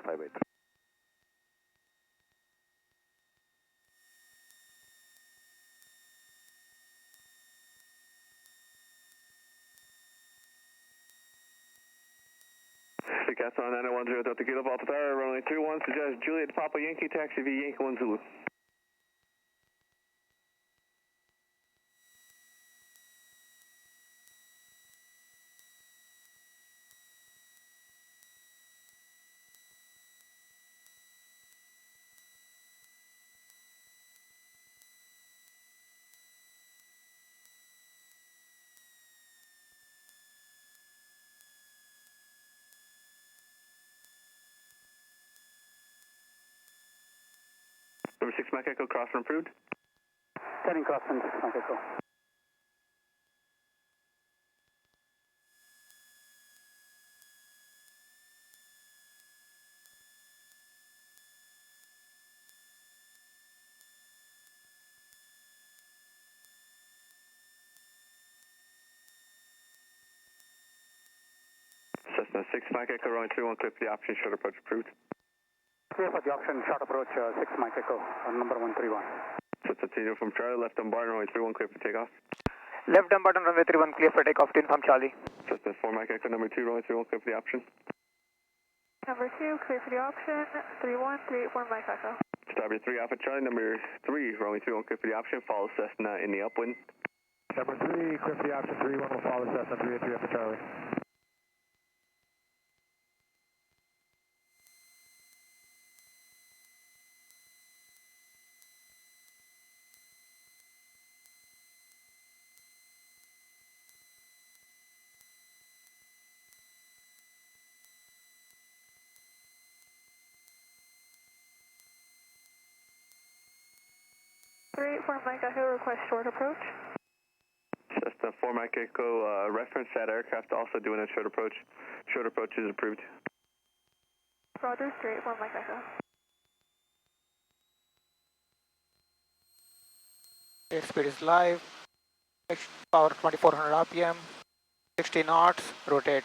583. Castle 9910 Delta Kilo Volta Tower, runway 31, suggest Juliet Papa Yankee, taxi via Yankee 1 Zulu. Number 6 Mike Echo, crossing approved. Setting crossing, Mike Echo. Cessna 6 Mike Echo, runway 31, clear for the option, short approach approved. Clear for the option, short approach, 6 Mike Echo, number 131. Cessna Tino from Charlie, left Dumbarton, runway 31, clear for takeoff. Left Dumbarton, runway 31, clear for takeoff, to inform Charlie. Cessna 4 Mike Echo, number 2, runway 31, clear for the option. Number 2, clear for the option, 31384 Mike Echo. Starboard 3 Alpha Charlie, number 3, runway 31, clear for the option, follow Cessna in the upwind. Number 3, clear for the option, 31 will follow Cessna 383 Alpha Charlie. For Mike Echo, request short approach. Cessna 4 Mike Echo, reference that aircraft also doing a short approach. Short approach is approved. Roger, straight for Mike Echo. Airspeed is live. Power 2400 RPM. 60 knots. Rotate.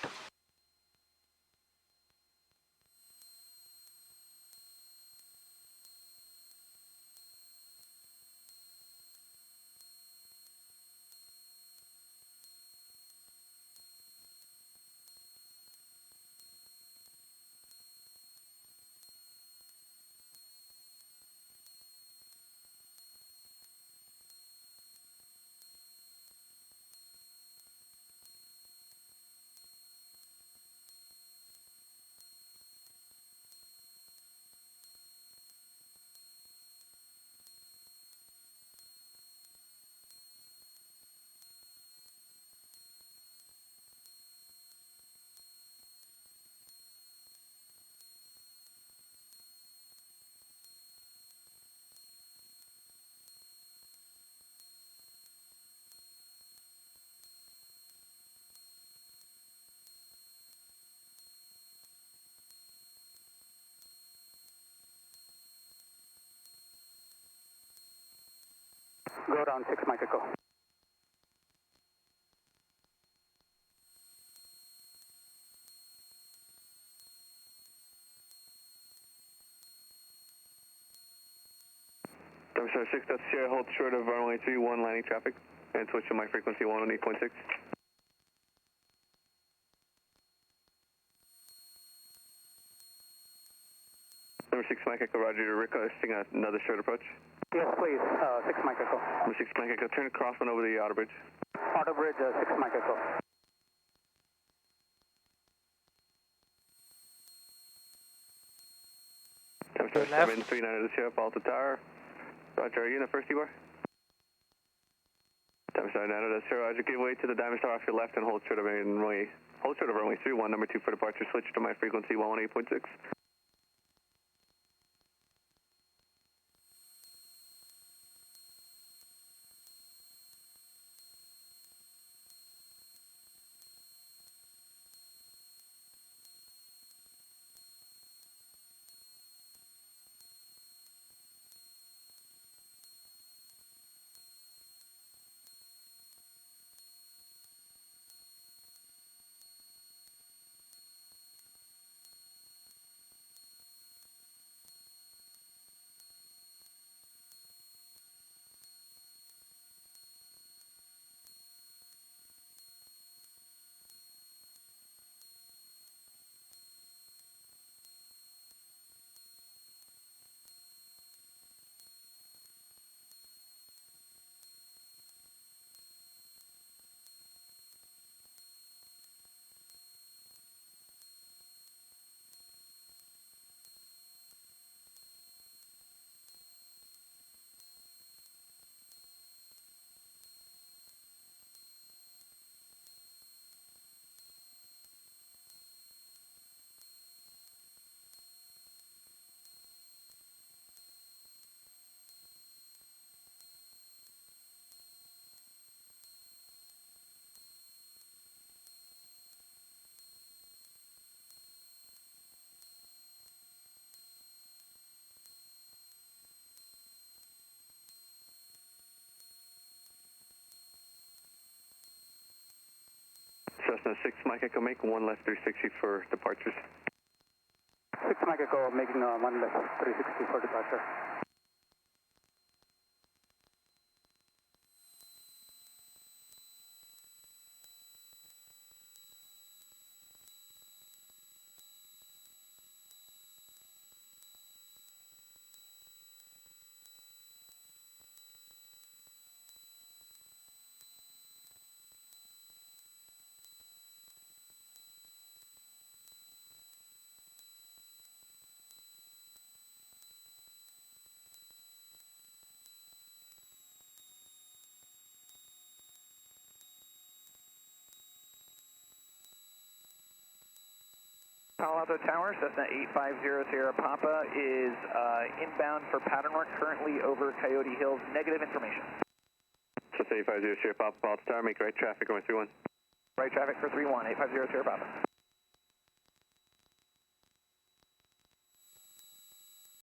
Go down 6 Mike Echo. Star 6, that's Sierra, hold short of runway 31, landing traffic, and switch to my frequency 108.6. Number 6 Mike Echo, roger, you're requesting another short approach. Yes, please, 6 Mike Echo. Number 6 Mike Echo, turn crosswind over the outer bridge. Outer bridge, 6 Mike Echo. Star 739 to Sierra, follow the tower. Roger, are you in the first E-bar? Star 9 to Sierra, roger, give way to the Diamond Star off your left and hold short of runway 31, number 2 for departure, switch to my frequency 118.6. Cessna 6 Mike Echo, make 1 left 360 for departures. 6 Mike Echo, making 1 left 360 for departure. Palo Alto Tower, Cessna 850 Sierra Papa is inbound for pattern work, currently over Coyote Hills. Negative information. Cessna 850 Sierra Papa, Palo Alto Tower, make right traffic, runway 31. Right traffic for 31, 850 Sierra Papa.